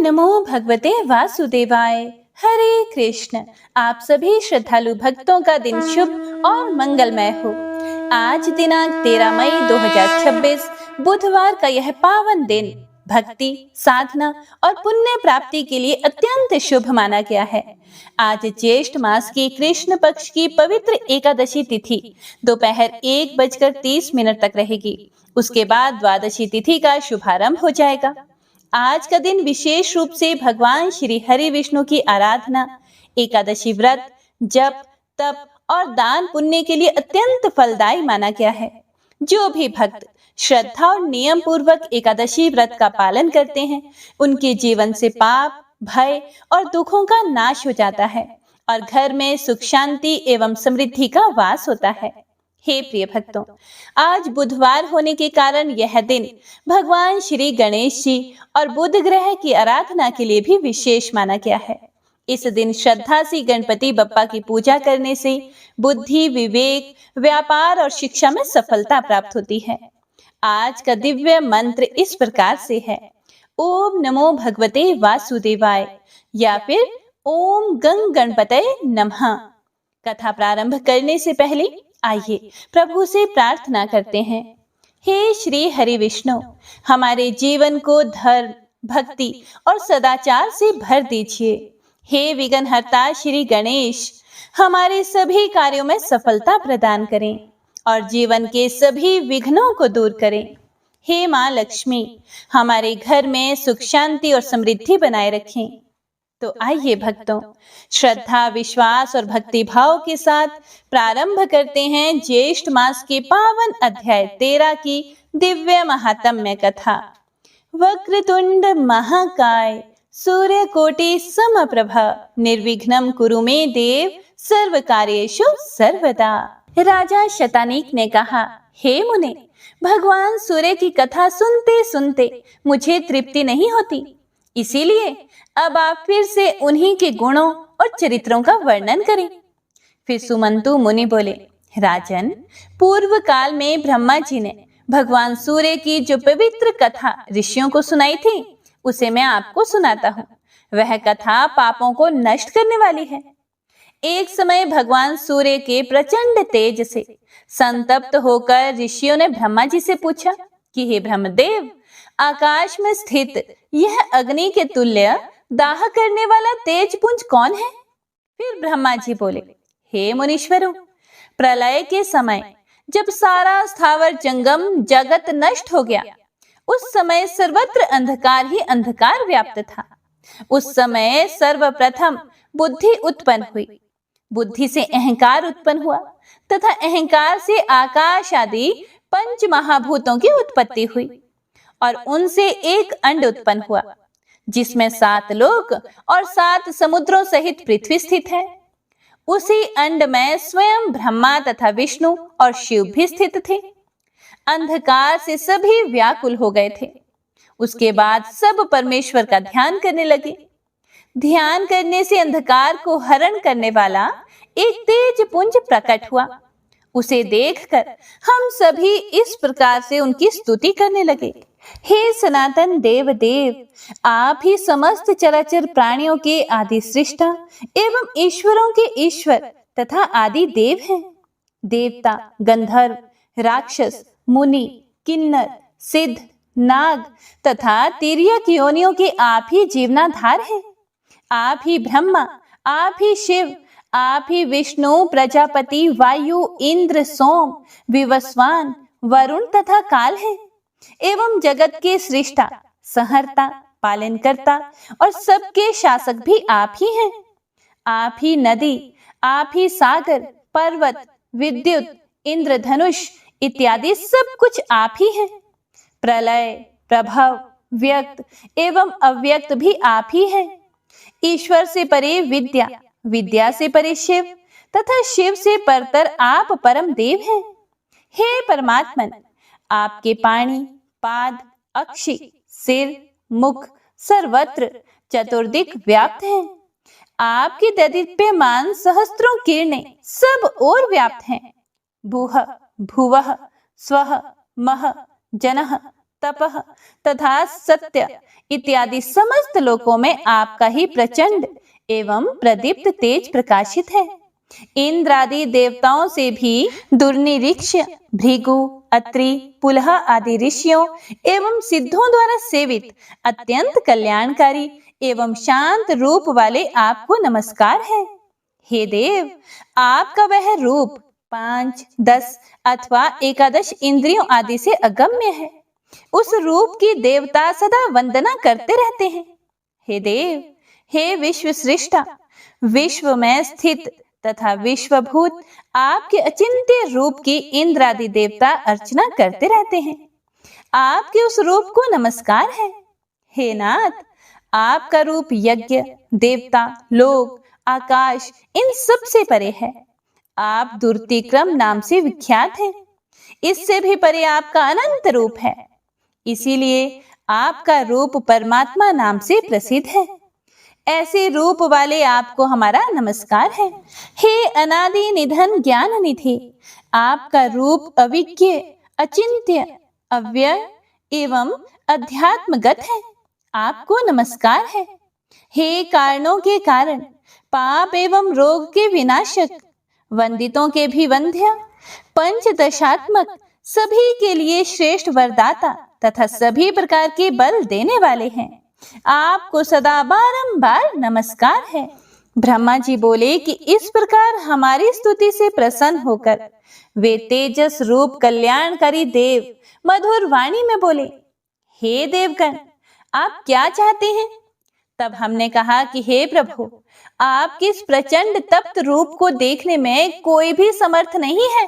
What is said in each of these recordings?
नमो भगवते वासुदेवाय। हरे कृष्ण। आप सभी श्रद्धालु भक्तों का दिन शुभ और मंगलमय हो। आज दिनांक 13 मई 2026 बुधवार का यह पावन दिन भक्ति, साधना और पुण्य प्राप्ति के लिए अत्यंत शुभ माना गया है। आज ज्येष्ठ मास की कृष्ण पक्ष की पवित्र एकादशी तिथि दोपहर 1:30 तक रहेगी। उसके बाद द्वादशी तिथि का शुभारंभ हो जाएगा। आज का दिन विशेष रूप से भगवान श्री हरि विष्णु की आराधना, एकादशी व्रत, जप, तप और दान पुण्य के लिए अत्यंत फलदायी माना गया है। जो भी भक्त श्रद्धा और नियम पूर्वक एकादशी व्रत का पालन करते हैं, उनके जीवन से पाप, भय और दुखों का नाश हो जाता है और घर में सुख, शांति एवं समृद्धि का वास होता है। हे प्रिय भक्तों, आज बुधवार होने के कारण यह दिन भगवान श्री गणेश जी और बुध ग्रह की आराधना के लिए भी विशेष माना गया है। इस दिन श्रद्धा से गणपति बप्पा की पूजा करने से बुद्धि, विवेक, व्यापार और शिक्षा में सफलता प्राप्त होती है। आज का दिव्य मंत्र इस प्रकार से है: ओम नमो भगवते वासुदेवाय या फिर ओम गंग गणपतये नमः। कथा प्रारंभ करने से पहले आइए प्रभु से प्रार्थना करते हैं। हे श्री हरि विष्णु, हमारे जीवन को धर्म, भक्ति और सदाचार से भर दीजिए। हे विघ्नहर्ता श्री गणेश, हमारे सभी कार्यों में सफलता प्रदान करें और जीवन के सभी विघ्नों को दूर करें। हे माँ लक्ष्मी, हमारे घर में सुख, शांति और समृद्धि बनाए रखें। तो आइए भक्तों, श्रद्धा, विश्वास और भक्ति भाव के साथ प्रारंभ करते हैं ज्येष्ठ मास के पावन अध्याय 13 की दिव्य महात्म्य कथा। वक्रतुंड महाकाय, सूर्यकोटि समप्रभ, निर्विघ्नं कुरु मे देव, सर्व कार्येषु सर्वदा। राजा शतानीक ने कहा, हे मुने, भगवान सूर्य की कथा सुनते सुनते मुझे तृप्ति नहीं होती, इसीलिए अब आप फिर से उन्हीं के गुणों और चरित्रों का वर्णन करें। फिर सुमंतु मुनि बोले, राजन, पूर्व काल में ब्रह्मा जी ने भगवान सूर्य की जो पवित्र कथा ऋषियों को सुनाई थी, उसे मैं आपको सुनाता हूँ। वह कथा पापों को नष्ट करने वाली है। एक समय भगवान सूर्य के प्रचंड तेज से संतप्त होकर ऋषियों ने ब्रह्मा जी से पूछा कि हे ब्रह्मदेव, आकाश में स्थित यह अग्नि के तुल्य दाह करने वाला तेज पुंज कौन है? फिर ब्रह्मा जी बोले, हे मुनीश्वरों, प्रलय के समय जब सारा स्थावर जंगम जगत नष्ट हो गया, उस समय सर्वत्र अंधकार ही अंधकार व्याप्त था। उस समय सर्वप्रथम बुद्धि उत्पन्न हुई। बुद्धि से अहंकार उत्पन्न हुआ तथा अहंकार से आकाश आदि पंच महाभूतों की उत्पत्ति हुई और उनसे एक अंड उत्पन्न हुआ, जिसमें 7 लोक और 7 समुद्रों सहित पृथ्वी स्थित है। उसी अंड में स्वयं ब्रह्मा तथा विष्णु और शिव भी स्थित थे। अंधकार से सभी व्याकुल हो गए थे। उसके बाद सब परमेश्वर का ध्यान करने लगे। ध्यान करने से अंधकार को हरण करने वाला एक तेज पुंज प्रकट हुआ। उसे देखकर हम सभी इस प्रकार से उनकी स्तुति करने लगे, हे सनातन देव देव, आप ही समस्त चराचर प्राणियों के आदि सृष्टा एवं ईश्वरों के ईश्वर तथा आदि देव हैं। देवता, गंधर्व, राक्षस, मुनि, किन्नर, सिद्ध, नाग तथा तिर्यक योनियों के आप ही जीवनाधार हैं। आप ही ब्रह्मा, आप ही शिव, आप ही विष्णु, प्रजापति, वायु, इंद्र, सोम, विवस्वान, वरुण तथा काल है एवं जगत के सृष्टा, संहर्ता, पालनकर्ता और सबके शासक भी आप ही हैं। आप ही नदी, आप ही सागर, पर्वत, विद्युत, इंद्रधनुष इत्यादि सब कुछ आप ही हैं। प्रलय, प्रभव, व्यक्त एवं अव्यक्त भी आप ही हैं। ईश्वर से परे विद्या, विद्या से परे शिव तथा शिव से परतर आप परम देव हैं। हे परमात्मन, आपके पाणी, पाद, अक्षि, सिर, मुख सर्वत्र चतुर्दिक व्याप्त हैं। आपकी ददीप्यमान सहस्त्रों किरणें सब ओर व्याप्त हैं। भूः, भुवः, स्वः, मः, जनः, तपः तथा सत्य इत्यादि समस्त लोकों में आपका ही प्रचंड एवं प्रदीप्त तेज प्रकाशित है। इंद्र आदि देवताओं से भी दुर्निरीक्ष भृगु, अत्रि, पुलह आदि ऋषियों एवं सिद्धों द्वारा सेवित अत्यंत कल्याणकारी एवं शांत रूप वाले आपको नमस्कार है। हे देव, आपका वह रूप 5, 10 अथवा 11 इंद्रियों आदि से अगम्य है। उस रूप की देवता सदा वंदना करते रहते हैं। हे देव, हे विश्व सृष्टा, विश्व में स्थित तथा विश्वभूत आपके अचिंत्य रूप की इंद्र आदि देवता अर्चना करते रहते हैं। आपके उस रूप को नमस्कार है। हे नाथ, आपका रूप यज्ञ, देवता, लोक, आकाश इन सब से परे है। आप दुर्तिक्रम नाम से विख्यात हैं। इससे भी परे आपका अनंत रूप है। इसीलिए आपका रूप परमात्मा नाम से प्रसिद्ध है। ऐसे रूप वाले आपको हमारा नमस्कार है। हे अनादि निधन ज्ञान निधि, आपका रूप अविज्ञ, अचिंत्य, अव्यय एवं अध्यात्मगत है। आपको नमस्कार है। हे कारणों के कारण, पाप एवं रोग के विनाशक, वंदितों के भी वंद्य, पंचदशात्मक, सभी के लिए श्रेष्ठ वरदाता तथा सभी प्रकार के बल देने वाले हैं। आपको सदा बारंबार नमस्कार है। ब्रह्मा जी बोले कि इस प्रकार हमारी स्तुति से प्रसन्न होकर वे तेजस रूप कल्याणकारी देव मधुर वाणी में बोले, हे देवगण, आप क्या चाहते हैं? तब हमने कहा कि हे प्रभु, आपके इस प्रचंड तप्त रूप को देखने में कोई भी समर्थ नहीं है।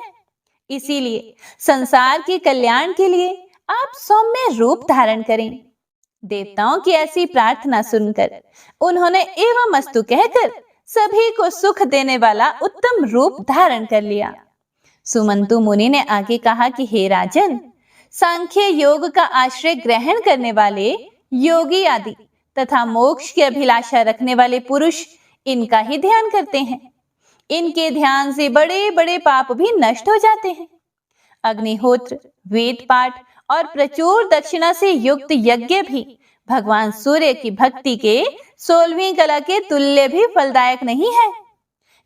इसीलिए संसार के कल्याण के लिए आप सौम्य रूप धारण करें। देवताओं की ऐसी प्रार्थना सुनकर उन्होंने एवं अस्तु कहकर सभी को सुख देने वाला उत्तम रूप धारण कर लिया। सुमंतु मुनि ने आगे कहा कि हे राजन, सांख्य योग का आश्रय ग्रहण करने वाले योगी आदि तथा मोक्ष की अभिलाषा रखने वाले पुरुष इनका ही ध्यान करते हैं। इनके ध्यान से बड़े बड़े पाप भी नष्ट हो जाते हैं। अग्निहोत्र, वेद पाठ और प्रचुर दक्षिणा से युक्त यज्ञ भी भगवान सूर्य की भक्ति के 16वीं कला के तुल्य भी फलदायक नहीं है।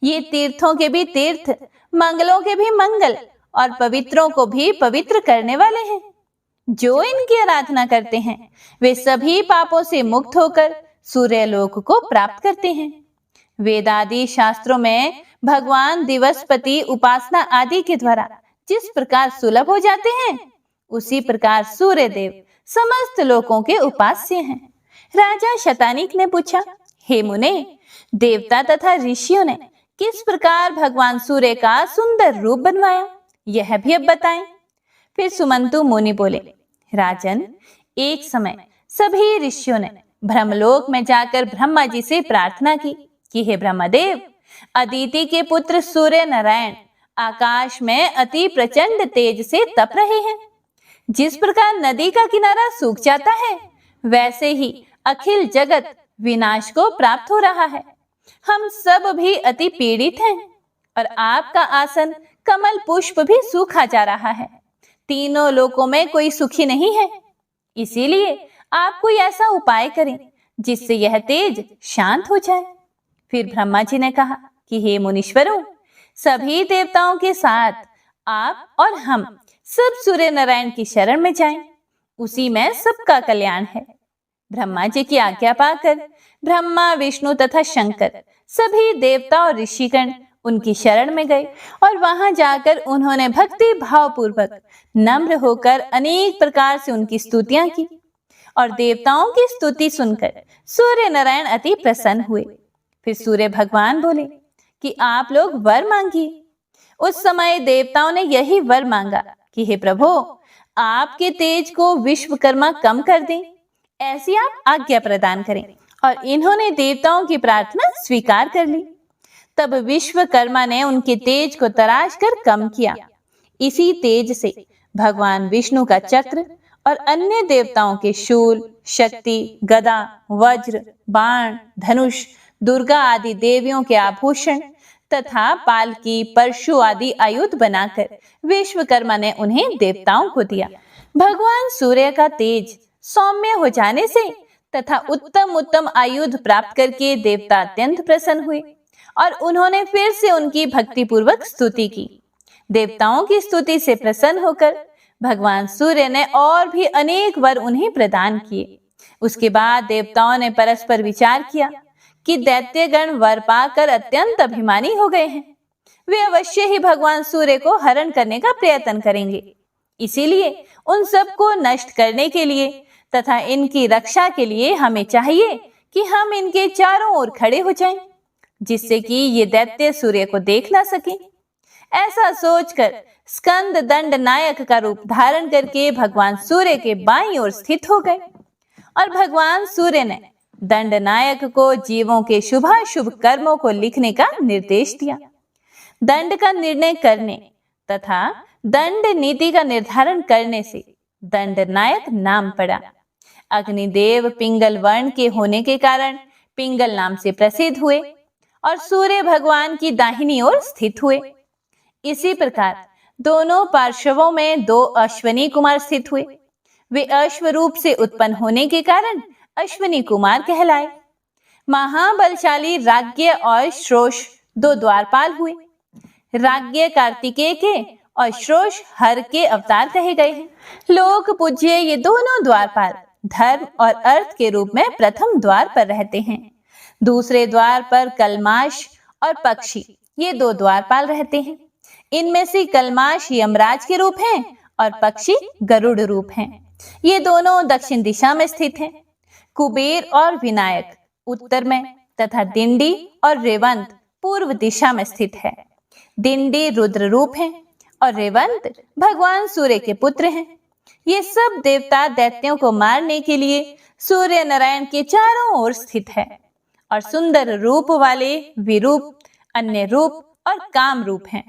ये तीर्थों के भी तीर्थ, मंगलों के भी मंगल और पवित्रों को भी पवित्र करने वाले हैं। जो इनकी आराधना करते हैं वे सभी पापों से मुक्त होकर सूर्य लोक को प्राप्त करते हैं। वेदादि शास्त्रों में भगवान दिवसपति उपासना आदि के द्वारा जिस प्रकार सुलभ हो जाते हैं, उसी प्रकार सूर्य देव समस्त लोकों के उपास्य हैं। राजा शतानीक ने पूछा, हे मुने, देवता तथा ऋषियों ने किस प्रकार भगवान सूर्य का सुंदर रूप बनवाया, यह भी अब बताएं। फिर सुमंतु मुनि बोले, राजन, एक समय सभी ऋषियों ने ब्रह्मलोक में जाकर ब्रह्मा जी से प्रार्थना की कि हे ब्रह्मदेव, अदिति के पुत्र सूर्य नारायण आकाश में अति प्रचंड तेज से तप रहे हैं। जिस प्रकार नदी का किनारा सूख जाता है, वैसे ही अखिल जगत विनाश को प्राप्त हो रहा है। हम सब भी अति पीड़ित हैं और आपका आसन कमल पुष्प भी सूखा जा रहा है। तीनों लोकों में कोई सुखी नहीं है। इसीलिए आप कोई ऐसा उपाय करें जिससे यह तेज शांत हो जाए। फिर ब्रह्मा जी ने कहा कि हे मुनीश्वरों, सभी देवताओं के साथ आप और हम सब सूर्य नारायण की शरण में जाएं। उसी में सबका कल्याण है। ब्रह्मा जी की आज्ञा पाकर ब्रह्मा, विष्णु तथा शंकर सभी देवता और ऋषिगण उनकी शरण में गए और वहां जाकर उन्होंने भक्ति भाव पूर्वक नम्र होकर अनेक प्रकार से उनकी स्तुतियां की और देवताओं की स्तुति सुनकर सूर्य नारायण अति प्रसन्न हुए। फिर सूर्य भगवान बोले कि आप लोग वर मांगिए। उस समय देवताओं ने यही वर मांगा कि हे प्रभु, आपके तेज को विश्वकर्मा कम कर दें, ऐसी आप आज्ञा प्रदान करें। और इन्होंने देवताओं की प्रार्थना स्वीकार कर ली। तब विश्वकर्मा ने उनके तेज को तराश कर कम किया। इसी तेज से भगवान विष्णु का चक्र और अन्य देवताओं के शूल, शक्ति, गदा, वज्र, बाण, धनुष, दुर्गा आदि देवियों के आभूषण तथा पालकी, परशु आदि आयुध बनाकर विश्वकर्मा ने उन्हें देवताओं को दिया। भगवान सूर्य का तेज सौम्य हो जाने से तथा उत्तम उत्तम आयुध प्राप्त करके देवता अत्यंत प्रसन्न हुए और उन्होंने फिर से उनकी भक्ति पूर्वक स्तुति की। देवताओं की स्तुति से प्रसन्न होकर भगवान सूर्य ने और भी अनेक वर उन्हें प्रदान किए। उसके बाद देवताओं ने परस्पर विचार किया कि दैत्यगण वर पाकर अत्यंत अभिमानी हो गए हैं, वे अवश्य ही भगवान सूर्य को हरण करने का प्रयत्न करेंगे। इसीलिए उन सबको नष्ट करने के लिए तथा इनकी रक्षा के लिए हमें चाहिए कि हम इनके चारों ओर खड़े हो जाएं, जिससे कि ये दैत्य सूर्य को देख ना सके। ऐसा सोचकर स्कंद दंड नायक का रूप धारण करके भगवान सूर्य के बाईं ओर स्थित हो गए और भगवान सूर्य ने दंड नायक को जीवों के शुभाशुभ कर्मों को लिखने का निर्देश दिया। दंड का निर्णय करने तथा दंड नीति का निर्धारण करने से दंड नायक नाम पड़ा। अग्निदेव पिंगल वर्ण के होने के कारण पिंगल नाम से प्रसिद्ध हुए और सूर्य भगवान की दाहिनी ओर स्थित हुए। इसी प्रकार दोनों पार्श्वों में 2 अश्वनी कुमार स्थित हुए। वे अश्व रूप से उत्पन्न होने के कारण अश्वनी कुमार कहलाए। महाबलशाली राज्ञ और श्रोष 2 द्वारपाल हुए। राज्ञ कार्तिकेय के और श्रोष हर के अवतार कहे गए हैं। लोक पूज्य ये दोनों द्वारपाल धर्म और अर्थ के रूप में प्रथम द्वार पर रहते हैं। दूसरे द्वार पर कलमाश और पक्षी ये 2 द्वारपाल रहते हैं। इनमें से कलमाश यमराज के रूप हैं और पक्षी गरुड़ रूप हैं। ये दोनों दक्षिण दिशा में स्थित हैं। कुबेर और विनायक उत्तर में तथा दिंडी और रेवंत पूर्व दिशा में स्थित है। दिंडी रुद्र रूप हैं और रेवंत भगवान सूर्य के पुत्र हैं। ये सब देवता दैत्यों को मारने के लिए सूर्य नारायण के चारों ओर स्थित है और सुंदर रूप वाले विरूप, अन्य रूप और काम रूप हैं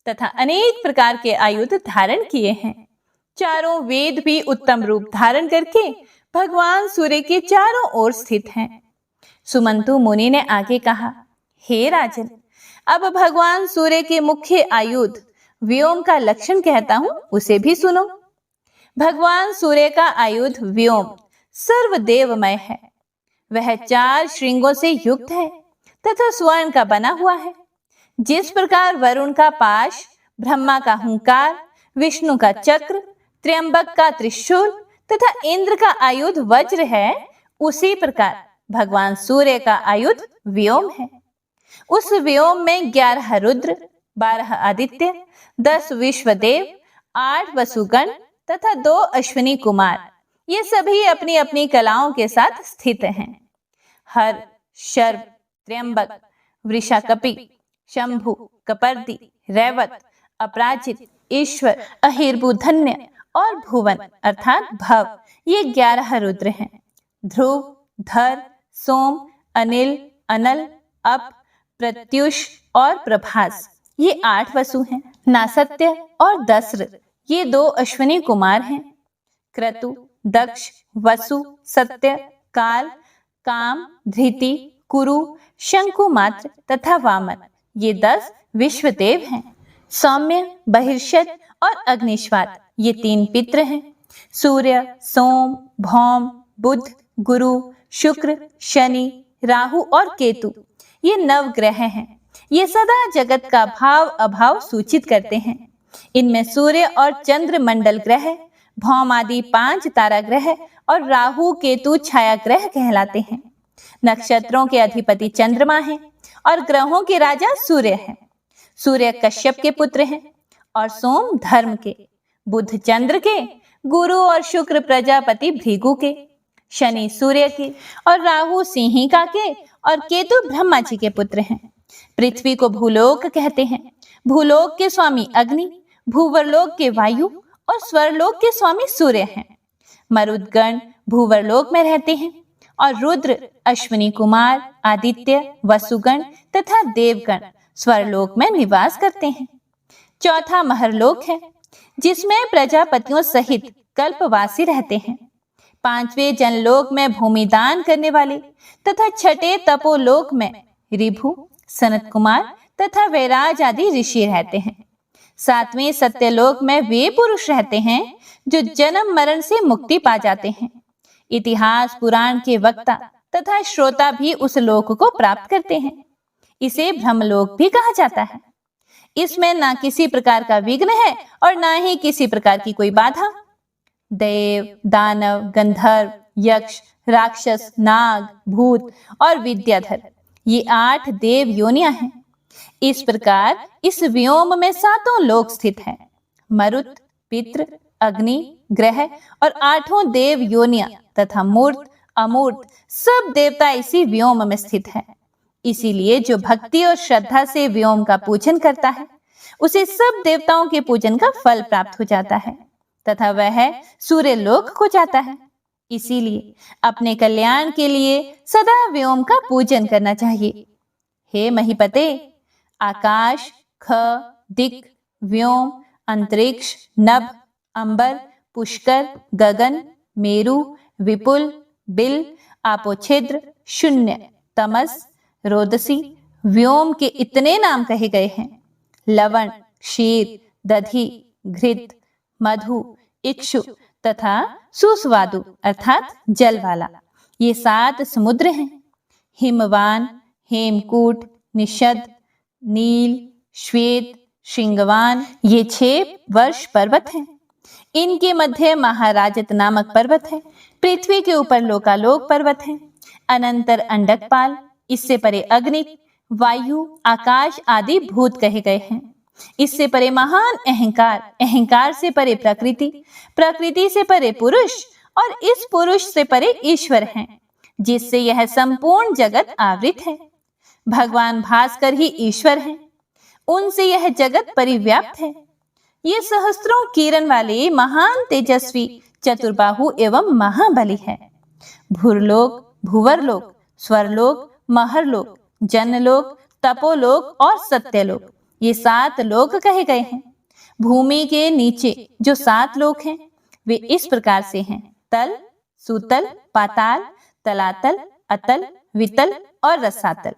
तथा अनेक प्रकार के आयुध धारण किए हैं। चारों वेद भी उत्तम रूप धारण करके भगवान सूर्य के चारों ओर स्थित हैं। सुमंतु मुनि ने आगे कहा, हे राजन, अब भगवान सूर्य के मुख्य आयुध व्योम का लक्षण कहता हूं, उसे भी सुनो। भगवान सूर्य का आयुध व्योम सर्वदेवमय है। वह 4 श्रृंगों से युक्त है तथा स्वर्ण का बना हुआ है। जिस प्रकार वरुण का पाश, ब्रह्मा का हुंकार, विष्णु का चक्र, त्र्यंबक का त्रिशूल तथा इंद्र का आयुध वज्र है, उसी प्रकार भगवान सूर्य का आयुध व्योम है। उस व्योम में 11 रुद्र, 12 आदित्य, 10 विश्वदेव, 8 वसुगण तथा 2 अश्विनी कुमार, ये सभी अपनी अपनी कलाओं के साथ स्थित हैं। हर, शर्व, त्र्यंबक, वृषाकपि, शंभु, कपर्दी, रैवत, अपराजित, ईश्वर, अहिर्बुधन्य और भुवन अर्थात भव, ये 11 रुद्र हैं। ध्रुव, धर, सोम, अनिल, अनल, अप, प्रत्युष और प्रभास, ये 8 वसु हैं। नासत्य और दस्र, ये 2 अश्विनी कुमार हैं। क्रतु, दक्ष, वसु, सत्य, काल, काम, धृति, कुरु, शंकुमात्र तथा वामन, ये 10 विश्वदेव हैं। सौम्य, बहिर्षद और अग्निश्वात, ये 3 पितृ हैं। सूर्य, सोम, भौम, बुध, गुरु, शुक्र, शनि, राहु और केतु, ये 9 ग्रह हैं। ये सदा जगत का भाव अभाव सूचित करते हैं। इनमें सूर्य और चंद्र मंडल ग्रह, भौम आदि 5 तारा ग्रह और राहु केतु छाया ग्रह कहलाते हैं। नक्षत्रों के अधिपति चंद्रमा हैं और ग्रहों के राजा सूर्य हैं। सूर्य कश्यप के पुत्र हैं और सोम धर्म के, बुध चंद्र के, गुरु और शुक्र प्रजापति भृगु के, शनि सूर्य के और राहु सिंहिका के और केतु ब्रह्मा जी के पुत्र हैं। पृथ्वी को भूलोक कहते हैं। भूलोक के स्वामी अग्नि, भूवरलोक के वायु और स्वरलोक के स्वामी सूर्य हैं। मरुदगण भूवरलोक में रहते हैं और रुद्र, अश्विनी कुमार, आदित्य, वसुगण तथा देवगण स्वरलोक में निवास करते हैं। चौथा महरलोक है, जिसमें प्रजापतियों सहित कल्पवासी रहते हैं। 5वें जनलोक में भूमिदान करने वाले तथा 6ठे तपोलोक में ऋभु, सनत कुमार तथा वैराज आदि ऋषि रहते हैं। सातवें सत्यलोक में वे पुरुष रहते हैं जो जन्म मरण से मुक्ति पा जाते हैं। इतिहास पुराण के वक्ता तथा श्रोता भी उस लोक को प्राप्त करते हैं। इसे ब्रह्मलोक भी कहा जाता है। इसमें ना किसी प्रकार का विघ्न है और ना ही किसी प्रकार की कोई बाधा। देव, दानव, गंधर्व, यक्ष, राक्षस, नाग, भूत और विद्याधर, ये 8 देव योनियां हैं। इस प्रकार इस व्योम में 7 लोक स्थित हैं। मरुत, पितृ, अग्नि, ग्रह और 8 देव योनियां तथा मूर्त, अमूर्त सब देवता इसी व्योम में स्थित हैं। इसीलिए जो भक्ति और श्रद्धा से व्योम का पूजन करता है, उसे सब देवताओं के पूजन का फल प्राप्त हो जाता है तथा वह सूर्य लोक को जाता है। इसीलिए अपने कल्याण के लिए सदा व्योम का पूजन करना चाहिए। हे महीपते, आकाश, ख, दिक्, व्योम, अंतरिक्ष, नभ, अंबर, पुष्कर, गगन, मेरु, विपुल, बिल, आपोछिद्र, शून्य, तमस, रोदसी, व्योम के इतने नाम कहे गए हैं। लवण, क्षीर, दधि, घृत, मधु, इक्षु तथा सुस्वादु अर्थात जल वाला, ये 7 समुद्र हैं। हिमवान, हेमकूट, निषद, नील, श्वेत, श्रृंगवान, ये 6 वर्ष पर्वत हैं। इनके मध्य महाराजत नामक पर्वत है। पृथ्वी के ऊपर लोकालोक पर्वत है। अनंतर अंडकपाल, इससे परे अग्नि, वायु, आकाश आदि भूत कहे गए हैं। इससे परे महान अहंकार, अहंकार से परे प्रकृति, प्रकृति से परे पुरुष और इस पुरुष से परे ईश्वर हैं, जिससे यह संपूर्ण जगत आवृत है। भगवान भास्कर ही ईश्वर हैं, उनसे यह जगत परिव्याप्त है। ये सहस्त्रों किरण वाले महान तेजस्वी चतुर्बाहु एवं महाबली है। भूरलोक, भूवरलोक, स्वरलोक, महरलोक, जनलोक, तपोलोक और सत्यलोक, ये 7 लोक कहे गए हैं। भूमि के नीचे जो 7 लोक हैं, वे इस प्रकार से हैं: तल, सुतल, पाताल, तलातल, अतल, वितल और रसातल।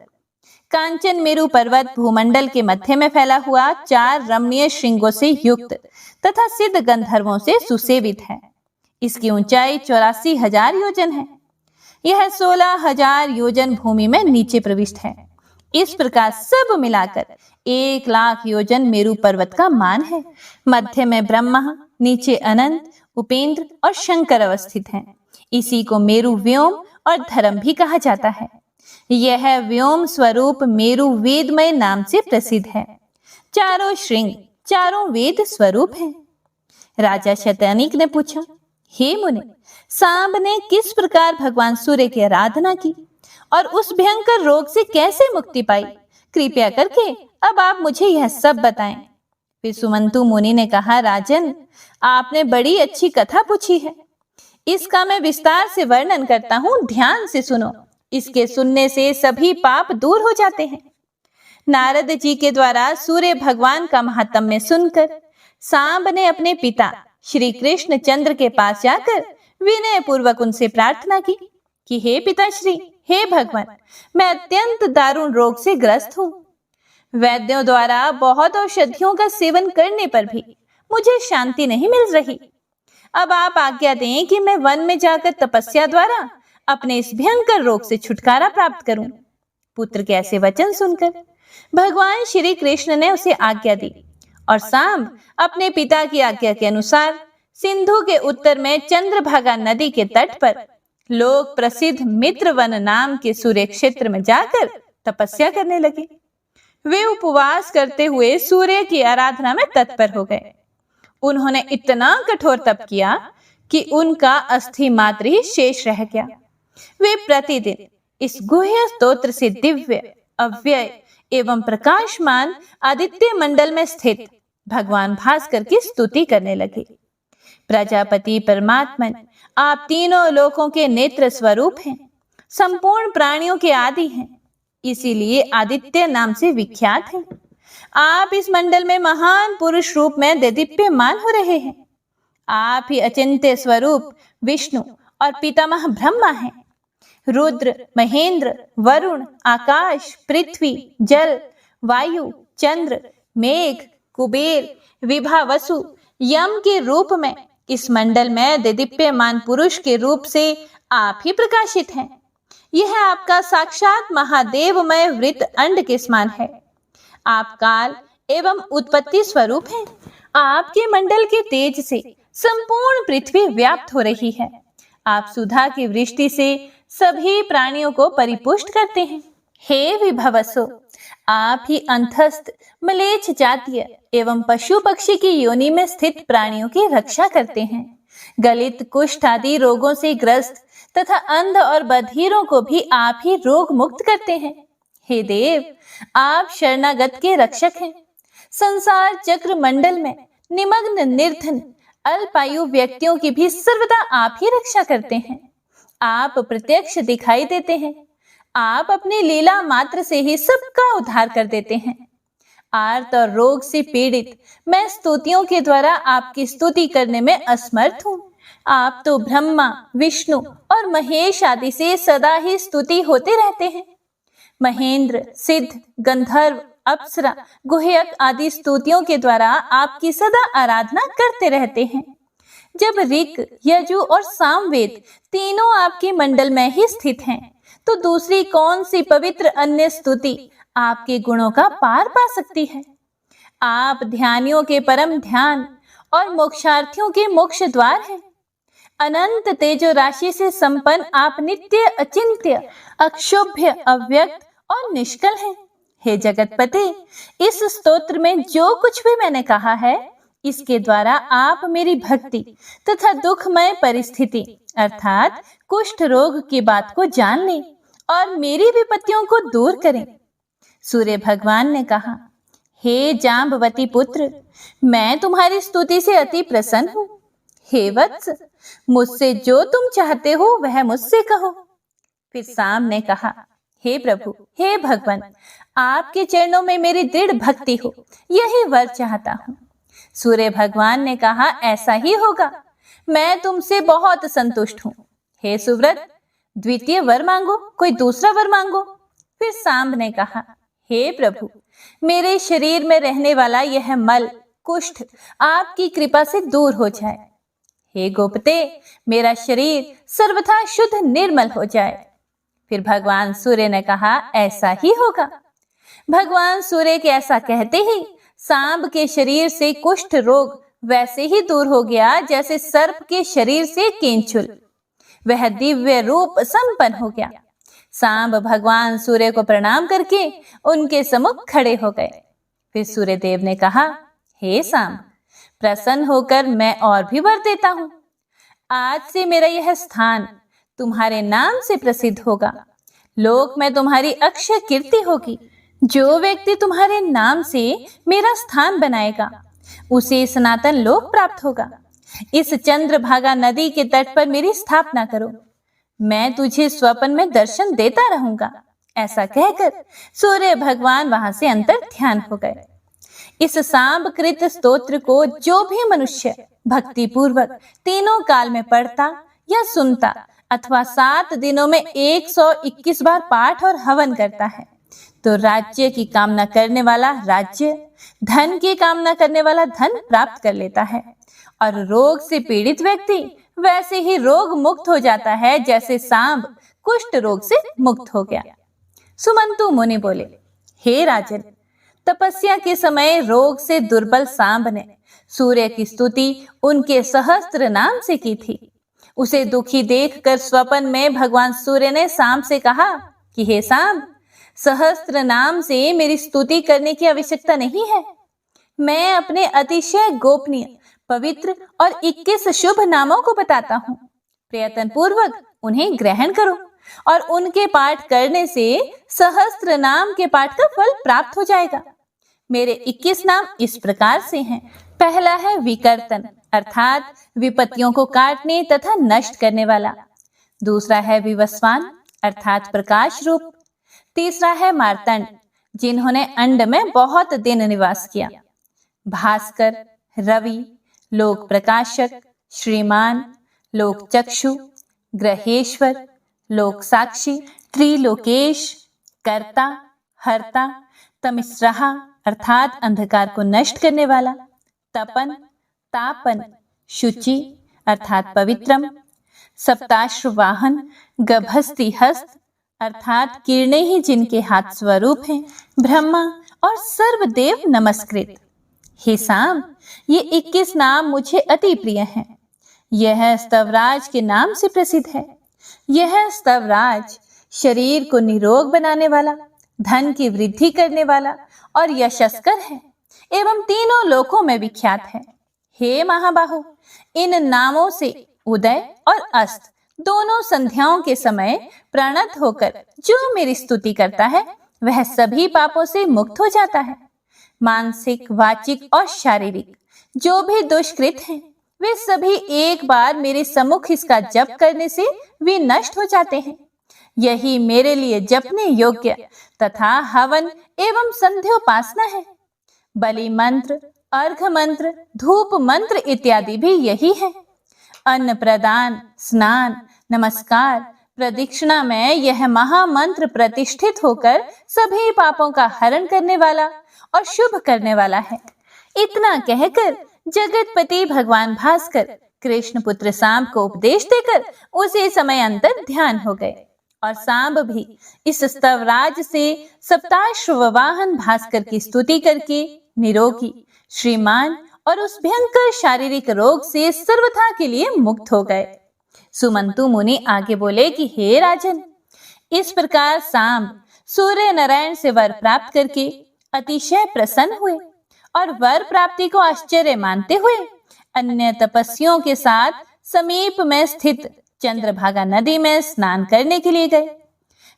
कांचन मेरु पर्वत भूमंडल के मध्य में फैला हुआ 4 रमणीय श्रृंगों से युक्त तथा सिद्ध गंधर्वों से सुसेवित है। इसकी ऊंचाई 84,000 योजन है। यह 16,000 योजन भूमि में नीचे प्रविष्ट है। इस प्रकार सब मिलाकर 1,00,000 योजन मेरु पर्वत का मान है। मध्य में ब्रह्मा, नीचे अनंत, उपेंद्र और शंकर अवस्थित हैं। इसी को मेरु व्योम और धर्म भी कहा जाता है। यह व्योम स्वरूप मेरु वेदमय नाम से प्रसिद्ध है। चारों श्रृंग चारों वेद स्वरूप हैं। राजा शतनीक ने पूछा, हे मुने, सांब ने किस प्रकार भगवान सूर्य की आराधना की और उस भयंकर रोग से कैसे मुक्ति पाई? कृपया करके अब आप मुझे यह सब बताएं। फिर सुमंतु मुनि ने कहा, राजन, आपने बड़ी अच्छी कथा पूछी है। इसका मैं विस्तार से वर्णन करता हूँ, ध्यान से सुनो। इसके सुनने से सभी पाप दूर हो जाते हैं। नारद जी के द्वारा सूर्य भगवान का महात्म्य सुनकर सांब ने अपने पिता श्री कृष्ण चंद्र के पास जाकर विनय पूर्वक उनसे प्रार्थना की कि हे पिताश्री, हे भगवान, मैं अत्यंत दारुण रोग से ग्रस्त हूँ। वैद्यों द्वारा बहुत औषधियों का सेवन करने पर भी मुझे शांति नहीं मिल रही। अब आप आज्ञा दें कि मैं वन में जाकर तपस्या द्वारा अपने इस भयंकर रोग से छुटकारा प्राप्त करूं। पुत्र के ऐसे वचन सुनकर भगवान श्री कृष्ण ने उसे आज्ञा दी और सांब अपने पिता की आज्ञा के अनुसार सिंधु के उत्तर में चंद्रभागा नदी के तट पर लोक प्रसिद्ध मित्रवन नाम के सूर्य क्षेत्र में जाकर तपस्या करने लगे। वे उपवास करते हुए सूर्य की आराधना में तत्पर हो गए। उन्होंने इतना कठोर तप किया कि उनका अस्थि मात्र ही शेष रह गया। वे प्रतिदिन इस गुह्य स्तोत्र से दिव्य, अव्यय एवं प्रकाशमान आदित्य मंडल में स्थित भगवान भास्कर की स्तुति करने लगे। प्रजापति परमात्मन, आप तीनों लोकों के नेत्र स्वरूप हैं, संपूर्ण प्राणियों के आदि हैं, इसीलिए आदित्य नाम से विख्यात हैं। आप इस मंडल में महान पुरुष रूप में देदीप्यमान हो रहे हैं। आप ही अचिंत्य स्वरूप विष्णु और पितामह ब्रह्मा हैं। रुद्र, महेंद्र, वरुण, आकाश, पृथ्वी, जल, वायु, चंद्र, मेघ, कुबेर, विभावसु, यम के रूप में इस मंडल में दिदीप्यमान पुरुष के रूप से आप ही प्रकाशित हैं। यह आपका साक्षात महादेवमय वृत्त अंड के समान है। आप काल एवं उत्पत्ति स्वरूप हैं। आपके मंडल के तेज से संपूर्ण पृथ्वी व्याप्त हो रही है। आप सुधा की वृष्टि से सभी प्राणियों को परिपुष्ट करते हैं। हे विभवसो, आप ही अंतस्थ मलेच्छ जातीय एवं पशु पक्षी की योनि में स्थित प्राणियों की रक्षा करते हैं। गलित, कुष्ठ आदि रोगों से ग्रस्त तथा अंध और बधिरों को भी आप ही रोग मुक्त करते हैं। हे देव, आप शरणागत के रक्षक हैं। संसार चक्र मंडल में निमग्न निर्धन अल्पायु व्यक्तियों की भी सर्वदा आप ही रक्षा करते हैं। आप प्रत्यक्ष दिखाई देते हैं। आप अपनी लीला मात्र से ही सबका उद्धार कर देते हैं। आर्त और रोग से पीड़ित मैं स्तुतियों के द्वारा आपकी स्तुति करने में असमर्थ हूँ। आप तो ब्रह्मा, विष्णु और महेश आदि से सदा ही स्तुति होते रहते हैं। महेंद्र, सिद्ध, गंधर्व, अप्सरा, गुह्यक आदि स्तुतियों के द्वारा आपकी सदा आराधना करते रहते हैं। जब ऋक, यजु और सामवेद तीनों आपके मंडल में ही स्थित हैं, तो दूसरी कौन सी पवित्र अन्य स्तुति आपके गुणों का पार पा सकती है। आप ध्यानियों के परम ध्यान और मोक्षार्थियों के मोक्ष द्वार हैं। अनंत तेजो राशि से संपन्न आप नित्य, अचिंत्य, अक्षोभ्य, अव्यक्त और निष्कल हैं। हे जगतपते, इस स्तोत्र में जो कुछ भी मैंने कहा है, इसके द्वारा आप मेरी भक्ति तथा दुखमय परिस्थिति अर्थात कुष्ठ रोग की बात को जान लें और मेरी विपत्तियों को दूर करें। सूर्य भगवान ने कहा, हे जाम्बवती पुत्र, मैं तुम्हारी स्तुति से अति प्रसन्न हूँ। हे वत्स, मुझसे जो तुम चाहते हो वह मुझसे कहो। फिर साम ने कहा, हे प्रभु, हे भगवान, आपके चरणों में मेरी दृढ़ भक्ति हो, यही वर चाहता हूँ। सूर्य भगवान ने कहा, ऐसा ही होगा, मैं तुमसे बहुत संतुष्ट हूँ। हे सुव्रत, द्वितीय वर मांगो, कोई दूसरा वर मांगो। फिर सांब ने कहा, हे प्रभु, मेरे शरीर में रहने वाला यह मल, कुष्ठ आपकी कृपा से दूर हो जाए। हे गोपते, मेरा शरीर सर्वथा शुद्ध निर्मल हो जाए। फिर भगवान सूर्य ने कहा, ऐसा ही होगा। भगवान सूर्य के ऐसा कहते ही सांब के शरीर से कुष्ठ रोग वैसे ही दूर हो गया जैसे सर्प के शरीर से केंचुल। वह दिव्य रूप संपन्न हो गया। सांब भगवान सूर्य को प्रणाम करके उनके सम्मुख खड़े हो गए। फिर सूर्य देव ने कहा, हे सांब, प्रसन्न होकर मैं और भी वर देता हूँ। आज से मेरा यह स्थान तुम्हारे नाम से प्रसिद्ध होगा। लोक में तुम्हारी अक्षय कीर्ति होगी। जो व्यक्ति तुम्हारे नाम से मेरा स्थान बनाएगा, उसे सनातन लोक प्राप्त होगा। इस चंद्रभागा नदी के तट पर मेरी स्थापना करो, मैं तुझे स्वप्न में दर्शन देता रहूंगा। ऐसा कहकर सूर्य भगवान वहां से अंतर ध्यान हो गए। इस सांबकृत स्तोत्र को जो भी मनुष्य भक्ति पूर्वक तीनों काल में पढ़ता या सुनता अथवा 7 दिनों में 121 बार पाठ और हवन करता है, तो राज्य की कामना करने वाला राज्य, धन की कामना करने वाला धन प्राप्त कर लेता है और रोग से पीड़ित व्यक्ति वैसे ही रोग मुक्त हो जाता है जैसे सांब कुष्ठ रोग से मुक्त हो गया। सुमंतु मुनि बोले, हे राजन, तपस्या के समय रोग से दुर्बल सांब ने सूर्य की स्तुति उनके सहस्त्र नाम से की थी। उसे दुखी देखकर स्वप्न में भगवान सूर्य ने सांब से कहा कि हे सांब, सहस्त्र नाम से मेरी स्तुति करने की आवश्यकता नहीं है। मैं अपने अतिशय गोपनीय, पवित्र और 21 शुभ नामों को बताता हूँ। प्रयत्न पूर्वक उन्हें ग्रहण करो और उनके पाठ करने से सहस्त्र नाम के पाठ का फल प्राप्त हो जाएगा। मेरे 21 नाम इस प्रकार से हैं। पहला है विकर्तन, अर्थात विपत्तियों को काटने तथा नष्ट करने वाला। दूसरा है विवस्वान, अर्थात प्रकाश रूप। तीसरा है मार्तंड, जिन्होंने अंड में बहुत दिन निवास किया। भास्कर, रवि, लोक प्रकाशक, श्रीमान, लोक चक्षु, ग्रहेश्वर, लोक साक्षी, त्रिलोकेश, कर्ता, हर्ता, तमिस्रहा अर्थात अंधकार को नष्ट करने वाला, तपन, तापन, शुचि अर्थात पवित्रम, सप्ताश्र वाहन, गभस्ति हस्त अर्थात किरणें ही जिनके हाथ स्वरूप हैं, ब्रह्मा और सर्वदेव नमस्कृत। हे साम, ये 21 नाम मुझे अति प्रिय हैं। यह स्तवराज के नाम से प्रसिद्ध है। यह स्तवराज शरीर को निरोग बनाने वाला, धन की वृद्धि करने वाला और यशस्कर है एवं तीनों लोकों में विख्यात है। हे महाबाहु, इन नामों से उदय और अस्त दोनों संध्याओं के समय प्रणत होकर जो मेरी स्तुति करता है वह सभी पापों से मुक्त हो जाता है। मानसिक, वाचिक और शारीरिक जो भी दुष्कृत हैं, वे सभी एक बार मेरे सम्मुख इसका जप करने से वे नष्ट हो जाते हैं। यही मेरे लिए जपने योग्य तथा हवन एवं संध्योपासना है। बलि मंत्र, अर्घ मंत्र, धूप मंत्र इत्यादि भी यही है। अन्न प्रदान, स्नान, नमस्कार, प्रदक्षिणा में यह महामंत्र प्रतिष्ठित होकर सभी पापों का हरण करने वाला और शुभ करने वाला है। इतना कहकर जगतपति भगवान भास्कर कृष्ण पुत्र सांब को उपदेश देकर उसी समय अंतर ध्यान हो गए और सांब भी इस स्तवराज से सप्ताश्व वाहन भास्कर की स्तुति करके निरोगी, श्रीमान और उस भयंकर शारीरिक रोग से सर्वथा के लिए मुक्त हो गए। सुमंतु मुनि आगे बोले कि हे राजन, इस प्रकार सांब सूर्य नारायण से वर प्राप्त करके अतिशय प्रसन्न हुए और वर प्राप्ति को आश्चर्य मानते हुए अन्य तपस्वियों के साथ समीप में स्थित चंद्रभागा नदी में स्नान करने के लिए गए।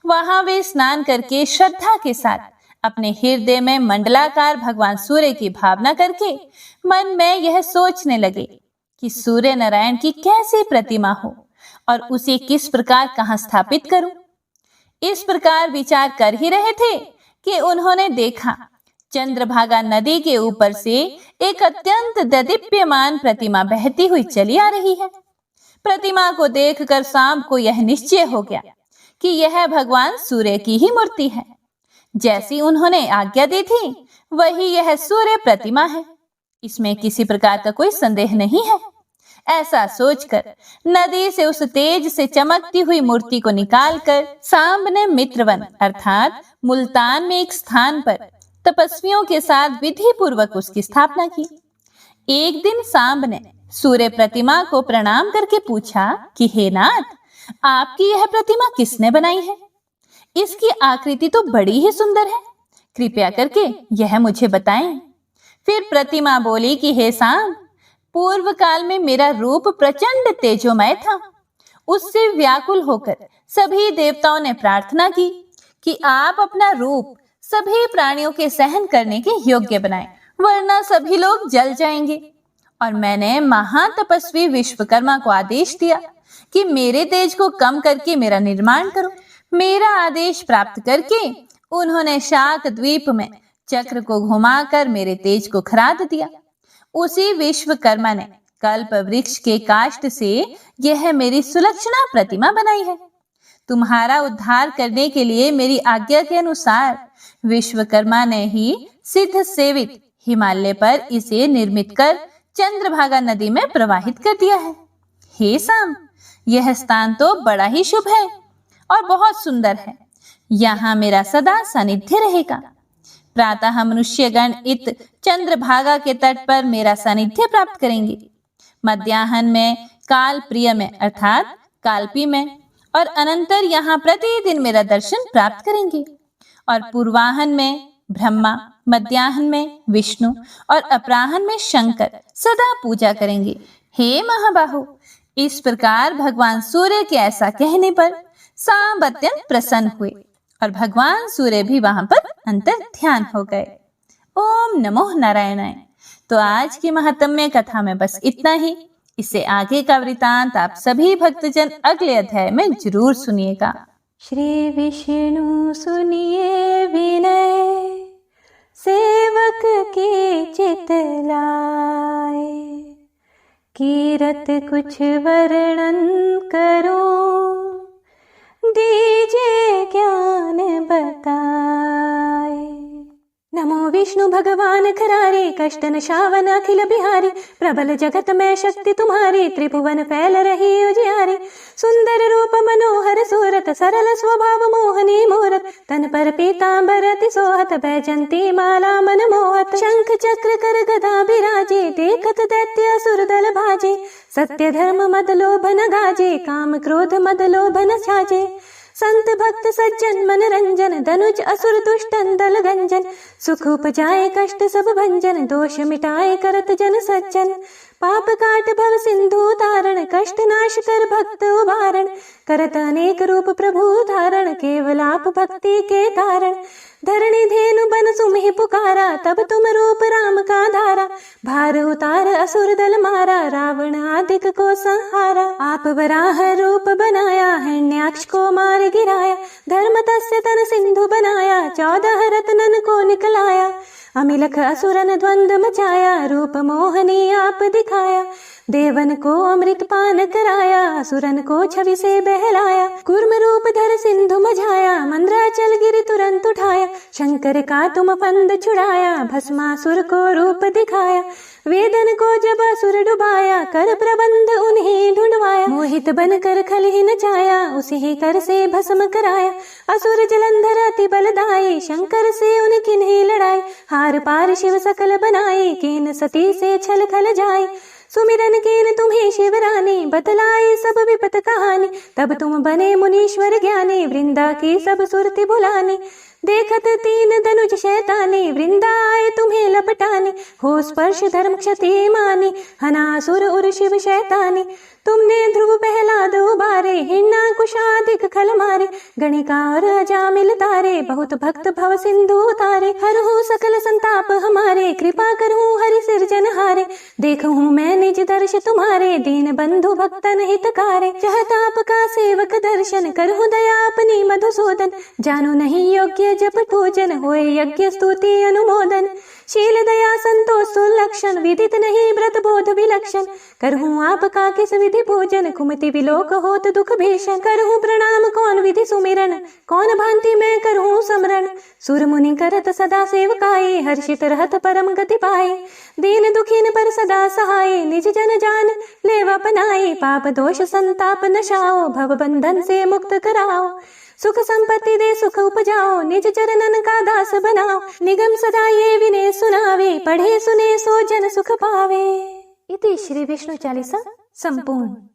वहां वे स्नान करके श्रद्धा के साथ अपने हृदय में मंडलाकार भगवान सूर्य की भावना करके मन में यह सोचने लगे कि सूर्य नारायण की कैसी प्रतिमा हो और उसे किस प्रकार कहां स्थापित करूं। इस प्रकार विचार कर ही रहे थे कि उन्होंने देखा चंद्रभागा नदी के ऊपर से एक अत्यंत ददीप्यमान प्रतिमा बहती हुई चली आ रही है। प्रतिमा को देखकर सांब को यह निश्चय हो गया कि यह भगवान सूर्य की ही मूर्ति है। जैसी उन्होंने आज्ञा दी थी वही यह सूर्य प्रतिमा है, इसमें किसी प्रकार का कोई संदेह नहीं है। ऐसा सोचकर नदी से उस तेज से चमकती हुई मूर्ति को निकालकर सांब ने मित्रवन अर्थात मुल्तान में एक स्थान पर तपस्वियों के साथ विधि पूर्वक उसकी स्थापना की। एक दिन सांब ने सूर्य प्रतिमा को प्रणाम करके पूछा कि हे नाथ, आपकी यह प्रतिमा किसने बनाई है? इसकी आकृति तो बड़ी ही सुंदर है, कृपया करके यह मुझे बताएं। फिर प्रतिमा बोली कि हे सांब, पूर्व काल में मेरा रूप प्रचंड तेजोमय था। उससे व्याकुल होकर सभी देवताओं ने प्रार्थना की कि आप अपना रूप सभी प्राणियों के सहन करने के योग्य बनाएं, वरना सभी लोग जल जाएंगे। और मैंने महातपस्वी विश्वकर्मा को आदेश दिया कि मेरे तेज को कम करके मेरा निर्माण करो। मेरा आदेश प्राप्त करके उन्होंने शाक द्वीप में चक्र को घुमाकर मेरे तेज को खराद दिया। उसी विश्वकर्मा ने कल्प वृक्ष के काष्ठ से यह मेरी सुलक्षणा प्रतिमा बनाई है। तुम्हारा उद्धार करने के लिए मेरी आज्ञा के अनुसार विश्वकर्मा ने ही सिद्ध सेवित हिमालय पर इसे निर्मित कर चंद्रभागा नदी में प्रवाहित कर दिया है। हे सांब, यह स्थान तो बड़ा ही शुभ है और बहुत सुंदर है। यहाँ मेरा सदा सानिध्य रहेगा। प्रातः मनुष्यगण इत चंद्रभागा के तट पर मेरा सानिध्य प्राप्त करेंगे। मध्याह्न में काल प्रिय में अर्थात कालपी में और अनंतर यहाँ प्रतिदिन मेरा दर्शन प्राप्त करेंगे। और पूर्वाहन में ब्रह्मा, मध्याह्न में विष्णु और अपराह्न में शंकर सदा पूजा करेंगे। हे महाबाहु, इस प्रकार भगवान सूर्य के ऐसा कहने पर सांब अत्यंत प्रसन्न हुए और भगवान सूर्य भी वहां पर अंतर ध्यान हो गए। ओम नमो नारायणाय। तो आज की महात्म्य कथा में बस इतना ही। इससे आगे का वृतांत आप सभी भक्तजन अगले अध्याय में जरूर सुनिएगा। श्री विष्णु सुनिए विनय, सेवक की चित लाए। कीरत कुछ वर्णन करो, दीजिए ज्ञान बताए। नमो विष्णु भगवान खरारे, कष्ट नशावन अखिल बिहारी, प्रबल जगत में शक्ति तुम्हारी, त्रिभुवन फैल रही उजियारी। सुंदर रूप मनोहर सूरत, सरल स्वभाव मोहनी मूरत, तन पर पीतांबर अति सोहत, बैजंती माला मन मोहत। शंख चक्र कर गदा बिराजे, देखत दैत्य असुर दल भाजे, सत्य धर्म मद लोभ न गाजे, काम क्रोध मद लोभ न छाजे। संत भक्त सज्जन मन रंजन, धनुज असुर दुष्टन दल गंजन, सुख उपजाए कष्ट सब भंजन, दोष मिटाए करत जन सज्जन। पाप काट भव सिंधु तारण, कष्ट नाश कर भक्त उबारण, करत अनेक रूप प्रभु धारण, केवल आप भक्ति के कारण। धरणी धेनु बन सुमिहि पुकारा, तब तुम रूप राम का धारा, भार उतार असुर दल मारा, रावण आदिक को संहारा। आप वराह रूप बनाया, हिरण्याक्ष को मार गिराया, धर्म तस्य तन सिंधु बनाया, 14 रत्नन को निकलाया। अमिलख असुरन द्वंद्व मचाया, रूप मोहनी आप दिखाया, देवन को अमृत पान कराया, असुरन को छवि से बहलाया। कूर्म रूप धर सिंधु मझाया, मंद्राचल गिरि तुरंत उठाया, शंकर का तुम फंद छुड़ाया, भस्मासुर को रूप दिखाया। वेदन को जब असुर डुबाया, कर प्रबंध उन्हें ढूंढवाया, मोहित बन कर खल ही नचाया, उसी ही कर से भस्म कराया। असुर जलंधर अति बलदाई, शंकर से उनकी नहीं लड़ाई, हार पार शिव सकल बनाए, कीन सती से छल खल जाए। सुमिरन कीन तुम्हें शिवरानी, बतलाए सब विपत कहानी, तब तुम बने मुनीश्वर ज्ञानी, वृंदा की सब सुरति बुलानी। देखत 3 धनुष शैतानी, वृंदा आए तुम्हें लपटानी, हो स्पर्श धर्म क्षति मानी, हनासुर उर शिव शैतानी। तुमने ध्रुव प्रहलाद उबारे, हिरण्याकुशादिक खल मारे, गणिका और अजामिल तारे, बहुत भक्त भव सिंधु उतारे। हरहु सकल संताप हमारे, कृपा करहूँ हरि सिरजनहारे, देखहूँ मैं निज दर्श तुम्हारे, दीन बंधु भक्तन हितकारे। चाहता आपका सेवक दर्शन, करहूँ दया अपनी मधुसूदन, जानो नहीं योग्य जप पूजन, होए यज्ञ स्तुति अनुमोदन। शील दया संतोष सुलक्षण, विदित नहीं व्रत बोध विलक्षण, करहूँ आपका किस विधि पूजन, कुमति विलोक होत दुख भीषण। करहूँ प्रणाम कौन विधि सुमिरन, कौन भांति मैं करहूँ समरण, सुर मुनि करत सदा सेवकाई, हर्षित रहत परम गति पाए। दीन दुखीन पर सदा सहाय, निज जन जान लेवा पनाई, पाप दोष संताप नशाओ, भव बंधन से मुक्त कराओ। सुख संपत्ति दे सुख उपजाओ, निज चरणन का दास बनाओ, निगम सदा ये विनय सुनावे, पढ़े सुने सो जन सुख पावे। इति श्री विष्णु चालीसा संपूर्ण।